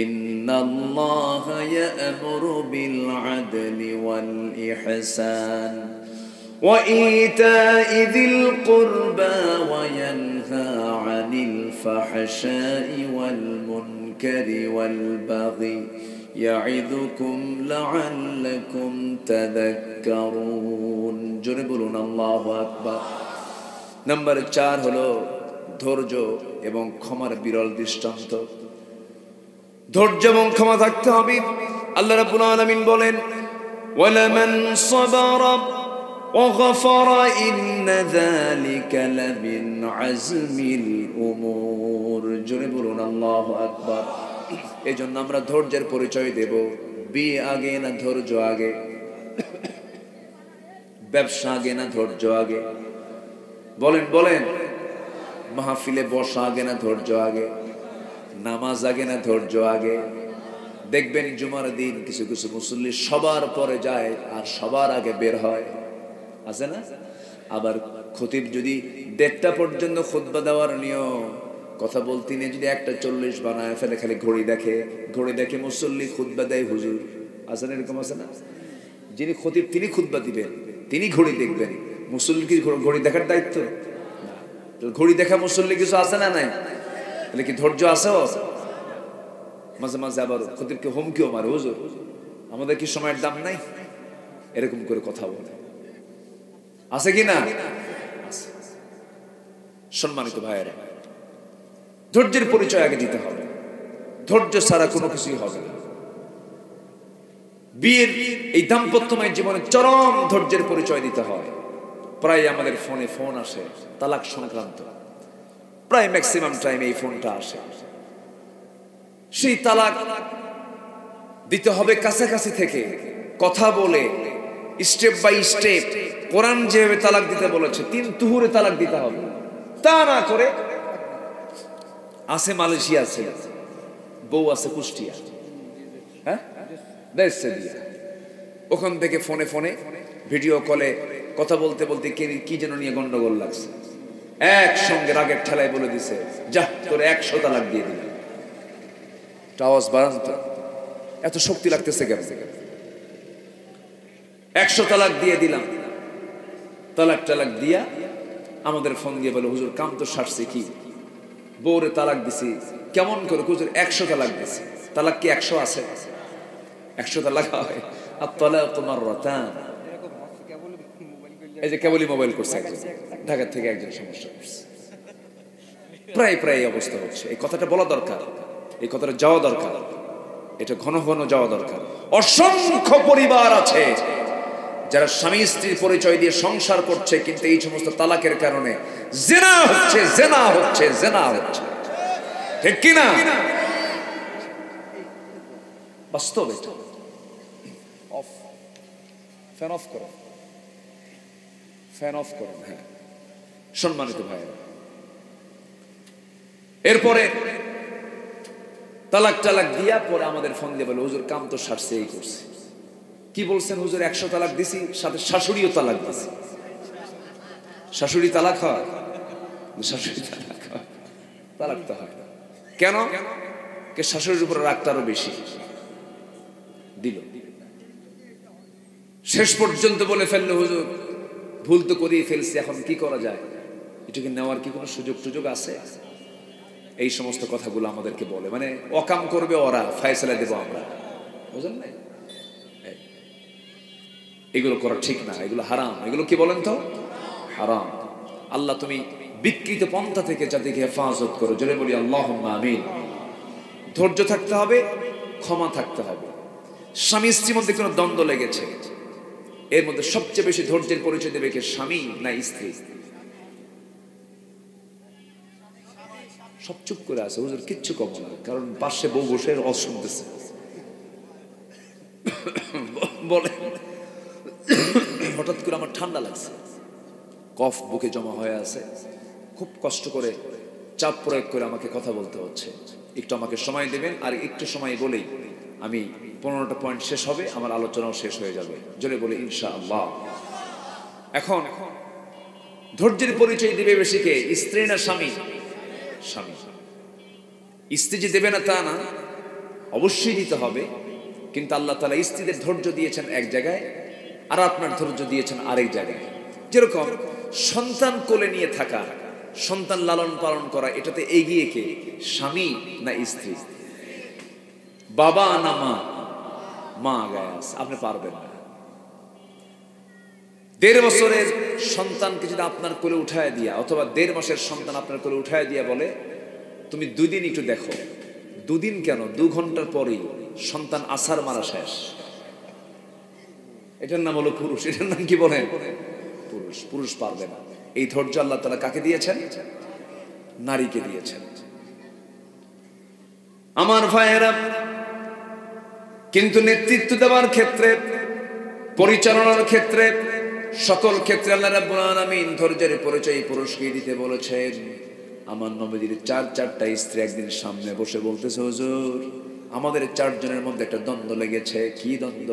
ইন্নাল্লাহা ইয়া'মুরু বিল আদলি ওয়াল ইহসান ওয়া ইতা'i যিল কুরবা ওয়া ইয়ানহা আনিল ফাহশাই ওয়াল মুনকারি ওয়াল বাগি ইয়া'ইযুকুম লা'আল্লাকুম তাযাক্কারুন। জোরে বলুন আল্লাহু আকবার। নাম্বার 4 হলো ধৈর্য এবং ক্ষমার বিরল দৃষ্টান্ত। ধৈর্য এবং ক্ষমা থাকতে হবে। আল্লাহ রাব্বুল আলামিন বলেন, ওয়ালামান সাবারা ওয়া গাফারা ইন্না যালিকা লামিন আজমিল উমুর। জোরে বলুন আল্লাহু আকবার। এজন্য আমরা ধৈর্যের পরিচয় দেব। বিয়ে আগে না ধৈর্য আগে? ব্যবসা আগে না ধৈর্য আগে? বলেন বলেন। মাহফিলে বসা আগে না ধৈর্য আগে? নামাজ আগে না ধৈর্য আগে? দেখবেন জুমার দিন কিছু কিছু মুসল্লি সবার পরে যায় আর সবার আগে বের হয়, আছে না? আবার খতিব যদি 1:30টা পর্যন্ত খুতবা দেওয়ার নিয়ম, কথা বলতে নিয়ে যদি 1:40 বানায় ফেলে, খালি ঘড়ি দেখে মুসল্লি খুতবা দেয় হুজুর, আছে না? এরকম আছে না? যিনি খতিব তিনি খুতবা দিবেন, তিনি ঘড়ি দেখবেন, মুসল্লি কি ঘড়ি দেখার দায়িত্ব? ঘড়ি দেখা মুসল্লি কিছু আছে না নাই? তাহলে কি ধৈর্য আছে? মাঝে মাঝে আবার খতিবকে হুমকিও মারে, হুজুর আমাদের কি সময়ের দাম নাই, এরকম করে কথা বলে। আছে কি না? সম্মানিত ভাইয়েরা, ধৈর্যের পরিচয় আগে দিতে হবে। ধৈর্য ছাড়া কোনো কিছুই হবে না। বিয়ের এই দাম্পত্যময় জীবনে চরম ধৈর্যের পরিচয় দিতে হয়। প্রায় আমাদের ফোনে ফোন আসে তালাক সংক্রান্ত, প্রায় ম্যাক্সিমাম টাইম এই ফোনটা আসে। সেই তালাক দিতে হবে কাছাকাছি থেকে কথা বলে, স্টেপ বাই স্টেপ। কোরআন যেভাবে তালাক দিতে বলেছে 3 তুহুরে তালাক দিতে হবে। তা না করে আছে মালয়েশিয়া, আছে বউ আছে কুষ্টিয়া, হ্যাঁ দেশে দিয়া, ওখান থেকে ফোনে ফোনে ভিডিও কলে কথা বলতে বলতে কি যেন নিয়ে গন্ডগোল লাগছে, একসঙ্গে রাগের ঠেলায় বলে দিছে, যা তোর 100 তালাক দিয়ে দিলাম। আওয়াজ বাড়ান তো, এত শক্তি লাগতেছে কেন? 100 তালাক দিয়ে দিলাম। তালাক দিয়া আমাদের ফোন দিয়ে বলে, হুজুর কাম তো সারছে, কি বউরে তালাক দিছি কেমন করে? হুজুর 100 তালাক দিছি। তালাক কি 100 আছে? 100 তালাক হয়? আর তালাক তোমার রাতান। এই যে কেবলই মোবাইল করছে একজন, ঢাকা থেকে একজন সমস্যা করছে। প্রায় এই অবস্থা হচ্ছে। এই কথাটা বলা দরকার, এই কথাটা যাওয়া দরকার, এটা ঘন ঘন যাওয়া দরকার। অসংখ্য পরিবার আছে যারা স্বামী স্ত্রীর পরিচয় দিয়ে সংসার করছে, কিন্তু এই সমস্ত তালাকের কারণে জিনা হচ্ছে, ঠিক কিনা? বাস্তব এটা। অফ, ফ্যান অফ করো, ফ্যান অফ করো। হ্যাঁ সম্মানিত ভাইয়েরা, এরপরে তালাক দিয়া পরে আমাদের ফোন দিয়ে বলে, হুজুর কাম তো সারছে, এই করছে। কি বলছেন হুজুর? 100 তালাক দিছি, সাথে শাশুড়িও তালাক দিছি। শাশুড়ি তালাক হয়? শাশুড়ি তালাক হয়, তালাক তো হয় না। কেন? শাশুড়ির উপরে রাগটা আরো বেশি দিল। শেষ পর্যন্ত বলে ফেললো, হুজুর ভুল তো করিয়ে ফেলছি, এখন কি করা যায়? এটাকে নেওয়ার কি কোনো সুযোগ আছে? এই সমস্ত কথাগুলো আমাদেরকে বলে, মানে অকাম করবে ওরা, ফয়সালা দেব আমরা, বুঝলেন না? এগুলো করা ঠিক না, এগুলো হারাম। এগুলো কি বলেন তো? হারাম। আল্লাহ তুমি বিকৃত পন্থা থেকে যাদেরকে হেফাজত করো, জোরে বলি আল্লাহুম্মা আমিন। ধৈর্য থাকতে হবে, ক্ষমা থাকতে হবে। স্বামী স্ত্রীর মধ্যে কোনো দ্বন্দ্ব লেগেছে, এর মধ্যে সবচেয়ে বেশি ধৈর্যের পরিচয় দেবে কে? স্বামী না স্ত্রী? সব চুপ করে আছে, হুজুর কিচ্ছু কম না, কারণ পাশে বউ বসে শুনতেছে। বলে হঠাৎ করে আমার ঠান্ডা লাগছে, কফ বুকে জমা হয়ে আছে, খুব কষ্ট করে চাপ প্রয়োগ করে আমাকে কথা বলতে হচ্ছে। একটু আমাকে সময় দেবেন, আর একটু সময় বলেই আমি 15টা পয়েন্ট শেষ হবে, আমার আলোচনাও শেষ হয়ে যাবে। জোরে বলে ইনশাআল্লাহ। এখন ধৈর্যের পরিচয় দিবে বেশি কে? স্ত্রী না স্বামী? স্বামী। স্ত্রী যে দেবে না তা না, অবশ্যই দিতে হবে, কিন্তু আল্লাহ তাআলা স্ত্রীদের ধৈর্য দিয়েছেন এক জায়গায়, আর আপনার ধৈর্য দিয়েছেন আরেক জায়গায়। যেরকম সন্তান কোলে নিয়ে থাকা, সন্তান লালন পালন করা, এটাতে এগিয়ে কে? স্বামী না স্ত্রী? বাবা না মা? মা আগায় আছে, আপনি পারবেন না। 1.5 বছরের সন্তানকে যদি আপনার কোলে উঠায় দিয়া, অথবা 1.5 মাসের সন্তান আপনার কোলে উঠায় দিয়া বলে, তুমি 2 দিন একটু দেখো, 2 দিন কেন, 2 ঘন্টার পরেই সন্তান আছাড় মারা শেষ। এটার নাম হলো পুরুষ। এটার নাম কি বলেন? পুরুষ। পুরুষ পারবে না। এই ধৈর্য আল্লাহ তাআলা কাকে দিয়েছেন? নারীকে দিয়েছেন। আমার ভাইয়েরা, কিন্তু নেতৃত্ব দেওয়ার ক্ষেত্রে, পরিচালনার ক্ষেত্রে, সকল ক্ষেত্রে আল্লাহ রাব্বুল আলামিন ধৈর্যের পরিচয় পুরুষকে দিতে বলেছেন। আমার নবীজির 4টা স্ত্রী একদিন সামনে বসে বলতেছে, হুজুর আমাদের 4 জনের মধ্যে একটা দ্বন্দ্ব লেগেছে। কি দ্বন্দ্ব?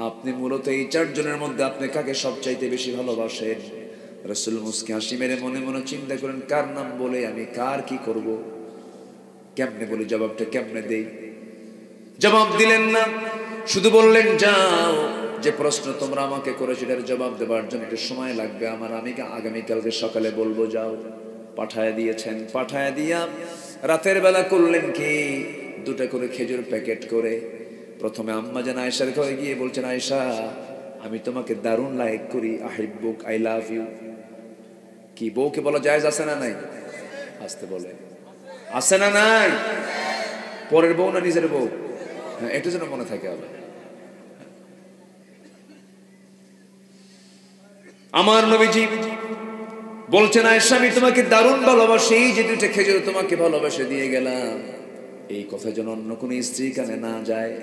আপনি মূলত এই 4 জনের মধ্যে আপনি কাকে সবচাইতে বেশি ভালোবাসেন? রাসূল মুস্কি হাসি মেরে মনে মনে চিন্তা করেন, কার নাম বলে আমি কার কি করব, কেমনে বলি, জবাবটা কেমনে দেই? জবাব দিলেন না, শুধু বললেন, যাও, যে প্রশ্ন তোমরা আমাকে করেছো এটার জবাব দেওয়ার জন্য একটু সময় লাগবে আমার, আমি আগামীকালকে সকালে বলবো, যাও। পাঠায় দিয়েছেন। পাঠায় দিয়া রাতের বেলা করলেন কি, 2টা করে খেজুর প্যাকেট করে প্রথমে আম্মা জান আয়েশার ঘরে গিয়ে বলছেন, আয়েশা আমি তোমাকে দারুণ লাইক করি, আহিব্বুক, আই লাভ ইউ। কি বউকে বলা জায়েজ আছে না নাই? আসতে বলে আছে না নাই? পরের বউ না নিজের বউ? হ্যাঁ, এটা যেন মনে থাকে আবার। আমার নবীজি বলছেন, আয়েশা আমি তোমাকে দারুণ ভালোবাসি, যে 2টা খেজুর তোমাকে ভালোবাসে দিয়ে গেলাম, এই কথা যেন অন্য কোন স্ত্রী কানে না যায়।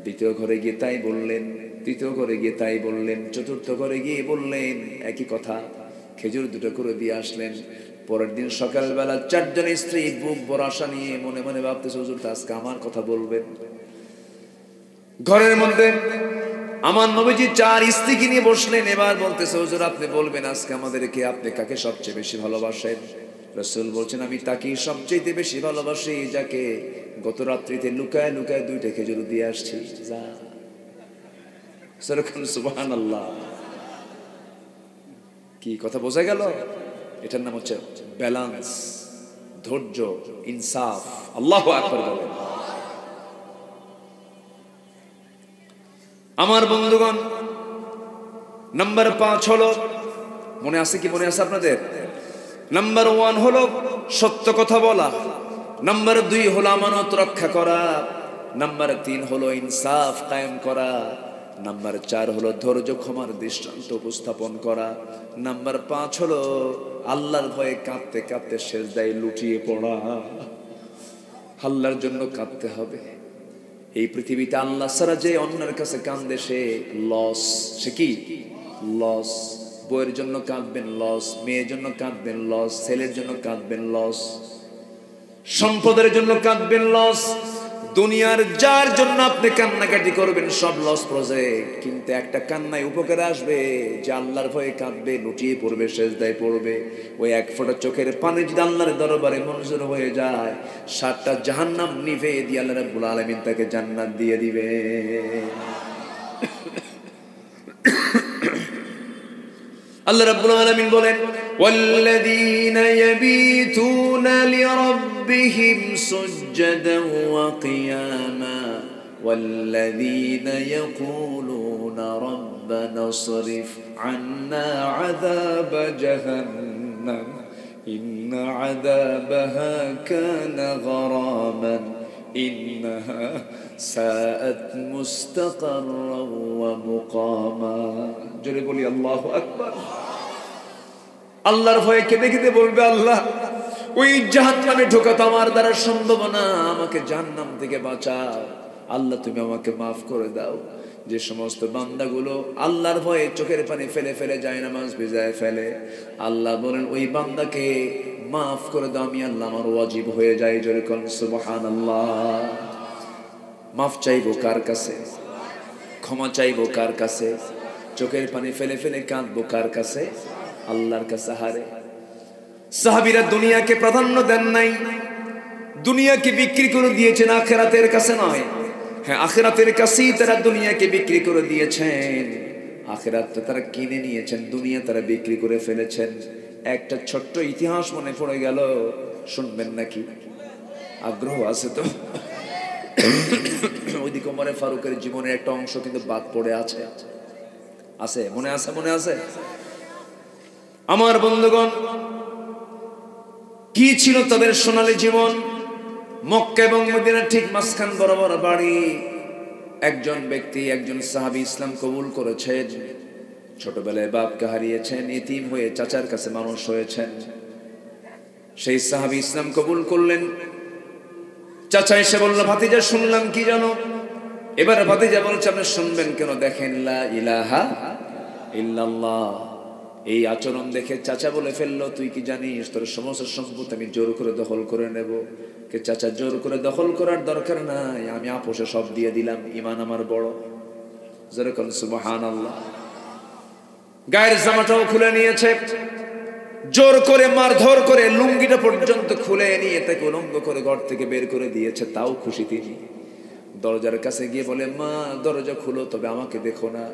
2য় ঘরে গিয়ে তাই বললেন, 3য় ঘরে গিয়ে তাই বললেন, 4র্থ ঘরে গিয়ে বললেন একই কথা। খেজুর 2টা করে দিয়ে আসলেন। পরের দিন সকালবেলা 4 জন স্ত্রী বুক ভরা আশা নিয়ে মনে মনে ভাবতেছে, হুজুর তো আজকে আমার কথা বলবেন। ঘরের মধ্যে আমার নবীজি 4 স্ত্রীকে নিয়ে বসলেন। এবার বলতেছে, হুজুর আপনি বলবেন আজকে আমাদেরকে আপনি কাকে সবচেয়ে বেশি ভালোবাসেন? রাসূল বলছেন, আমি তাকেই সবচেয়ে বেশি ভালোবাসি যাকে গত রাত্রিতে লুকায় লুকায় 2টা খেজুর দিয়ে আসছি। যা সুবহানাল্লাহ। কি কথা বোঝা গেল? এটার নাম হচ্ছে ব্যালেন্স, ধৈর্য, ইনসাফ। আল্লাহু আকবার বলেন। আমার বন্ধুগণ, নাম্বার 5 হলো, মনে আছে কি? মনে আছে আপনাদের? নাম্বার 1 হলো সত্য কথা বলা, নাম্বার 2 হলো আমানত রক্ষা করা, নাম্বার 3 হলো ইনসাফ কায়েম করা, নাম্বার 4 হলো ধৈর্য ক্ষমার দৃষ্টান্ত উপস্থাপন করা, নাম্বার 5 হলো আল্লাহর ভয়ে কাঁদতে কাঁদতে সেজদায় লুটিয়ে পড়া। আল্লাহর জন্য কাঁদতে হবে। এই পৃথিবীতে আল্লাহ ছাড়া যে অন্যের কাছে কাঁদে সে লস। সে কি? লস। বউয়ের জন্য কাঁদবেন লস, মেয়ের জন্য কাঁদবেন লস, ছেলের জন্য কাঁদবেন লস, সম্পদের জন্য কাঁদবেন লস, দুনিয়ার যার জন্য আপনি কান্নাকাটি করবেন সব লস প্রজেক্ট। কিন্তু একটা কান্নায় উপকারে আসবে, যে আল্লাহর ভয়ে কাঁদবে, লুটিয়ে পড়বে, সেজদায় পড়বে। ওই 1 ফোঁটা চোখের পানি যদি আল্লাহর দরবারে মঞ্জুর হয়ে যায়, 7টা জাহান্নাম নিভে দিয়ে আল্লাহ রাব্বুল আলামিন তাকে জান্নাত দিয়ে দিবে। আল্লাহ রাব্বুল আলামিন বলেন, ওয়াল্লাযীনা ইয়াবিতুনা লিরাব্বিহিম সুজদান ওয়া কিয়ামা ওয়াল্লাযীনা ইয়াকুলুনা রাব্বানা ইসরিফ আন্না আযাবা জাহান্নাম ইন্না আযাবাহা কানা গরামান ইন্নাহা সাআত মুস্তাকাররান ওয়া মুকামা। জোরে বলি আল্লাহু আকবার। আল্লাহর ভয়ে কেঁদে কেঁদে বলবে, আল্লাহ ওই জাহান্নামে ঢোকা তো আমার দ্বারা সম্ভব না, আমাকে জাহান্নাম থেকে বাঁচাও। আল্লাহ তুমি আমাকে মাফ করে দাও। যে সমস্ত বান্দাগুলো আল্লাহর ভয়ে চোখের পানি ফেলে ফেলে যায়, নামাজ ভিজায় ফেলে, আল্লাহ বলেন ওই বান্দাকে মাফ করে দাও, আমি আল্লাহ আমার ওয়াজিব হয়ে যায়। জোরে বলেন সুবহানাল্লাহ। মাফ চাইবো কার কাছে? ক্ষমা চাইবো কার কাছে? চোখের পানি ফেলে ফেলে কাঁদবো কার কাছে? আল্লাহর কাছে। হারে সাহাবীরা দুনিয়াকে প্রাধান্য দেন নাই, দুনিয়াকে বিক্রি করে দিয়েছেন, আখিরাতের কাছে নয়। হ্যাঁ, আখিরাতের কাছেই তারা দুনিয়াকে বিক্রি করে দিয়েছেন। আখিরাত তো তারা কিনে নিয়েছেন, দুনিয়া তারা বিক্রি করে ফেলেছেন। একটা ছোট্ট ইতিহাস মনে পড়ে গেল, শুনবেন নাকি? আগ্রহ আছে তো? ওইদিকে ওমর ফারুকের জীবনের একটা অংশ কিন্তু বাদ পড়ে আছে। আছে? মনে আছে? মনে আছে? আমার বন্ধুগণ, কি ছিল তাদের সোনালী জীবন? মক্কা এবং মদিনার ঠিক মাঝখান বরাবর বাড়ি। একজন ব্যক্তি, একজন সাহাবী ইসলাম কবুল করেছেন। ছোটবেলায় বাপকে হারিয়েছেন, এতিম হয়ে চাচার কাছে মানুষ হয়েছেন। সেই সাহাবী ইসলাম কবুল করলেন। চাচা এসে বলল, ভাতিজা শুনলাম কি জানো? এবার ভাতিজা বলছে, আপনি শুনবেন কেন? দেখেন লা ইলাহা ইল্লাল্লাহ। এই আচরণ দেখে চাচা বলে ফেললো, তুই কি জানিস তোর সমস্ত সম্পদ আমি জোর করে দখল করে নেব? কে চাচা, জোর করে দখল করার দরকার নাই, আমি আপোষে সব দিয়ে দিলাম, ঈমান আমার বড়। যেরকম সুবহানাল্লাহ। গায়ের জামাটাও খুলে নিয়েছে, জোর করে মারধর করে লুঙ্গিটা পর্যন্ত খুলে নিয়ে তাকে উলঙ্গ করে ঘর থেকে বের করে দিয়েছে, তাও খুশি তিনি। দরজার কাছে গিয়ে বলে, মা দরজা খুলো, তবে আমাকে দেখো না,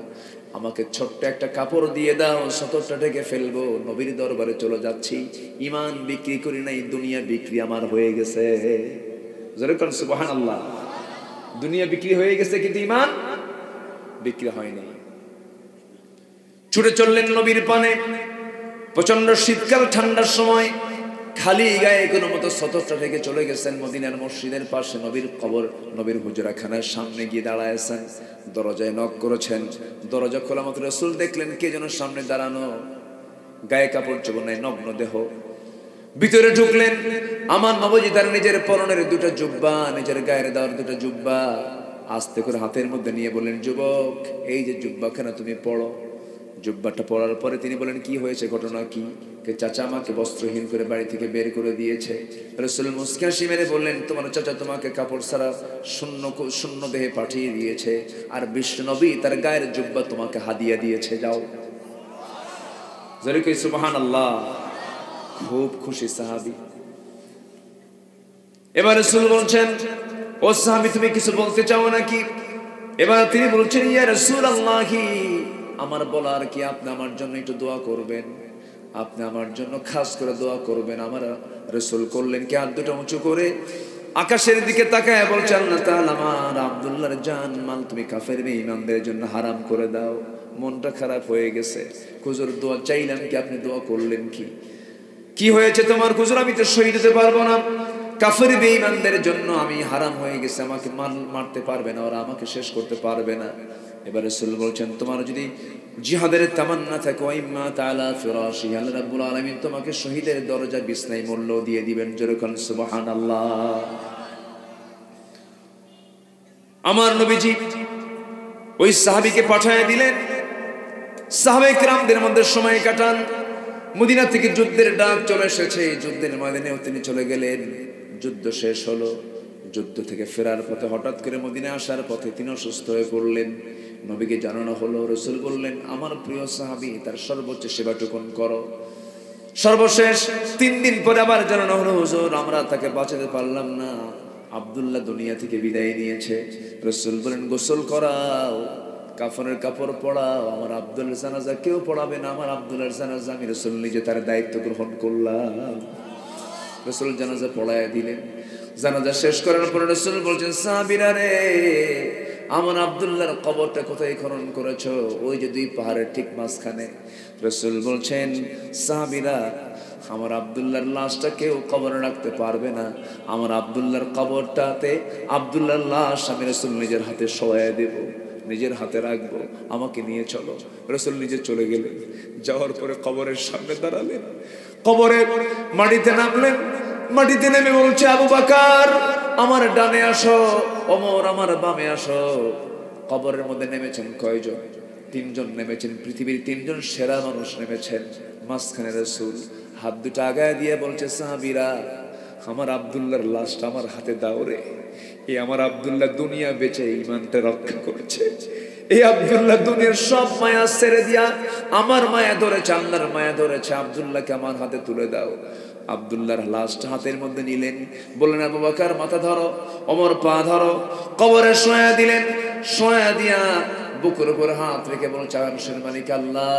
আমাকে ছোট্ট একটা কাপড় দিয়ে দাও, সতরটা ঢেকে ফেলবো, নবীর দরবারে চলে যাচ্ছি। ইমান বিক্রি করি নাই, দুনিয়া বিক্রি আমার হয়ে গেছে। যেরকম সুবহানাল্লাহ, দুনিয়া বিক্রি হয়ে গেছে কিন্তু ইমান বিক্রি হয়নি। ছুটে চললেন নবীর পানে। প্রচন্ড শীতকাল, ঠান্ডার সময় খালি গায়ে কোনো মতো সতরটা থেকে চলে গেছেন মদিনার মসজিদের পাশে নবীর কবর, নবীর হুজরাখানার সামনে গিয়ে দাঁড়ায়ছেন। দরজায় নক করেছেন, দরজা খোলা মাত্র রাসূল দেখলেন কে যেন সামনে দাঁড়ানো, গায়ে কাপড় চোপড় নাই, নগ্ন দেহ। ভিতরে ঢুকলেন, আমার নবজি তার নিজের পরনের দুটো জুব্বা, নিজের গায়ের দেওয়ার দুটো জুব্বা আস্তে করে হাতের মধ্যে নিয়ে বললেন, যুবক এই যে জুব্বাখানা তুমি পড়ো। জুব্বাটা পড়ার পরে তিনি বলেন, কি হয়েছে, ঘটনা কি? চাচা আমাকে বস্ত্রহীন করে বাড়ি থেকে বের করে দিয়েছে। রাসূল মুস্কি হাসি মেরে বললেন, তোমার চাচা তোমাকে কাপড় ছাড়া শূন্য দেহে পাঠিয়ে দিয়েছে, আর বিশ্ব নবী তার গায়ের জুব্বা তোমাকে হাদিয়া দিয়েছে, যাও। জোরে কই সুবহানাল্লাহ। খুব খুশি সাহাবী। এবার রাসূল বলছেন, ও সাহাবী তুমি কিছু বলতে চাও নাকি? এবার তিনি বলছেন, ইয়া রাসূলুল্লাহ, আমার বলার কি, আপনি আমার জন্য একটু দোয়া করবেন, আপনি আমার জন্য খাস করে দোয়া করবেন। আমার রাসূল করলেন কি, হাত দুটো উঁচু করে আকাশের দিকে তাকায় বলছেন, আল্লাহ তাআলা আমার আব্দুল্লাহর জান মাল তুমি কাফের বেঈমানদের জন্য হারাম করে দাও। মনটা খারাপ হয়ে গেছে, হুজুর দোয়া চাইলাম কি, আপনি দোয়া করলেন কি? কি হয়েছে তোমার হুজুর? আমি তো শহীদ হতে পারবো না, কাফের বেঈমানদের জন্য আমি হারাম হয়ে গেছে, আমাকে মারতে পারবে না, ওরা আমাকে শেষ করতে পারবে না। এবার রাসূল বলছেন, তোমার যদি জিহাদের তামান্না থাকে, ওয়াইম্মা তাআলা ফিরাশি, আল্লাহ রাব্বুল আলামিন তোমাকে শহীদের দরজা বিছনায় মূল্য দিয়ে দিবেন। যেরকম সুবহানাল্লাহ। আমার নবীজি ওই সাহাবীকে পাঠিয়ে দিলেন, সাহাবায়ে কেরামদের মধ্যে সময় কাটান। মদিনা থেকে যুদ্ধের ডাক চলে এসেছে, যুদ্ধের ময়দানেও তিনি চলে গেলেন। যুদ্ধ শেষ হলো, যুদ্ধ থেকে ফেরার পথে হঠাৎ করে মদিনা আসার পথে তিনি অসুস্থ হয়ে পড়লেন। নবীকে জানানো হলো, রাসূল বললেন, আমার প্রিয় সাহাবী তার সর্বোচ্চ সেবাটুকুন করো। সর্বশেষ 3 দিন পরে আবার জানানো হলো, হুজুর আমরা তাকে বাঁচাতে পারলাম না, আব্দুল্লাহ দুনিয়া থেকে বিদায় নিয়েছে। রাসূল বলেন, গোসল করাও, কাফনের কাপড় পড়াও, আমার আব্দুল্লাহর জানাজা কেউ পড়াবে না, আমার আব্দুল্লাহর জানাজা আমি রাসূল নিজে তার দায়িত্ব গ্রহণ করলাম। রাসূল জানাজা পড়ায় দিলেন। জানাজা শেষ করার পরে রাসূল বলছেন, সাহাবীরা রে, আমার আব্দুল্লাহর কবরটা কোথায় খনন করেছো? ওই যে 2 পাহাড়ের ঠিক মাঝখানে। রাসূল বলছেন, সাহাবীরা আমার আব্দুল্লাহর লাশটা কেউ কবরে রাখতে পারবে না, আমার আব্দুল্লাহর কবরটাতে আব্দুল্লাহর লাশ আমি রাসূল নিজের হাতে শোয়ায় দেব, নিজের হাতে রাখবো, আমাকে নিয়ে চলো। রাসূল নিজে চলে গেলেন। যাওয়ার পরে কবরের সামনে দাঁড়ালেন, কবরের মাটিতে নামলেন। মাটিতে নেমে বলছে, আবু বকর আমার ডানে আসো, ওমর আমার বামে আসো। কবরের মধ্যে নেমেছেন কয়জন? 3 জন নেমেছেন, পৃথিবীর 3 জন সেরা মানুষ নেমেছেন। মাঝখানে রাসূল হাত দুটো আগায় দিয়ে বলছে, সাহাবীরা আমার আব্দুল্লাহর লাশটা আমার হাতে দাও রে। এই আমার আব্দুল্লাহ দুনিয়া বেঁচে ঈমানটা রক্ষা করেছে, এই আব্দুল্লাহ দুনিয়ার সব মায়া ছেড়ে দিয়া আমার মায়া ধরেছে, আল্লাহর মায়া ধরেছে, আব্দুল্লাহকে আমার হাতে তুলে দাও। আব্দুল্লাহর লাশটা হাতের মধ্যে নিলেন, বললেন, আবু বকর মাথা ধরো, ওমর পা ধরো। কবরে শোয়া দিলেন। শোয়া দিয়া বুকের উপর হাত রেখে বলছে, আরশের মালিক আল্লাহ,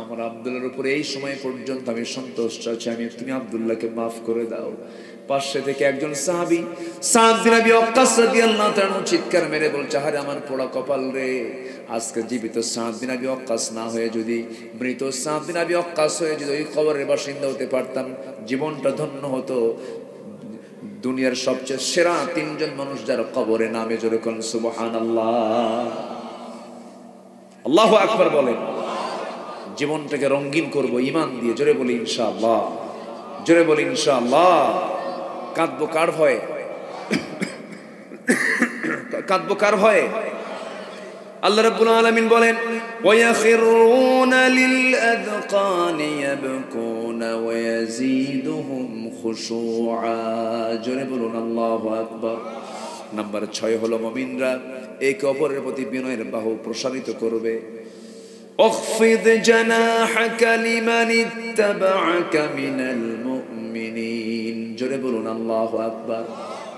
আমার আব্দুল্লাহর উপরে এই সময় পর্যন্ত আমি সন্তুষ্ট আছি, তুমি আব্দুল্লাহকে মাফ করে দাও। পাশে থেকে একজন সাহাবী সাদ বিন আবি ওয়াক্কাস রাদিয়াল্লাহু তাআলা চিৎকার মেরে বলছে, আরে আমার পোড়া কপাল রে, আজকে জীবিত সাদ বিন আবি ওয়াক্কাস না হয়ে যদি মৃত সাদ বিন আবি ওয়াক্কাস হয়ে যদি ওই কবরের বাসিন্দা হতে পারতাম, জীবনটা ধন্য হতো। দুনিয়ার সবচেয়ে সেরা 3 জন মানুষ যারা কবরে নামে, জোরে কোন সুবহানাল্লাহ, আল্লাহু আকবার বলেন। জীবনটাকে রঙিন করব ঈমান দিয়ে, জোরে বলি ইনশাআল্লাহ, জোরে বলি ইনশাআল্লাহ। কাঁদবো কার ভয়ে? কাঁদবো কার ভয়ে? আল্লাহ রাব্বুল আলামিন বলেন, ওয়ায়াখিরুনা লিল আযকানি ইয়াবকুনা ওয়া ইয়াজিদুহুম খুশুআ। জোরে বলুন আল্লাহু আকবার। নাম্বার 6 হলো মুমিনরা একে অপরের প্রতি বিনয়ের বাহু প্রসারিত করবে। اخفض جناحك لمن اتبعك من المؤمنين। জোরে বলুন আল্লাহু আকবার।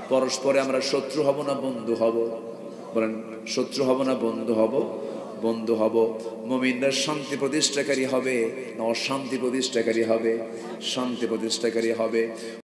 পরস্পরে আমরা শত্রু হব না বন্ধু হব? বলেন, শত্রু হব না বন্ধু হব? বন্ধু হব। মুমিনরা শান্তি প্রতিষ্ঠাকারী হবে না অশান্তি প্রতিষ্ঠাকারী হবে? শান্তি প্রতিষ্ঠাকারী হবে।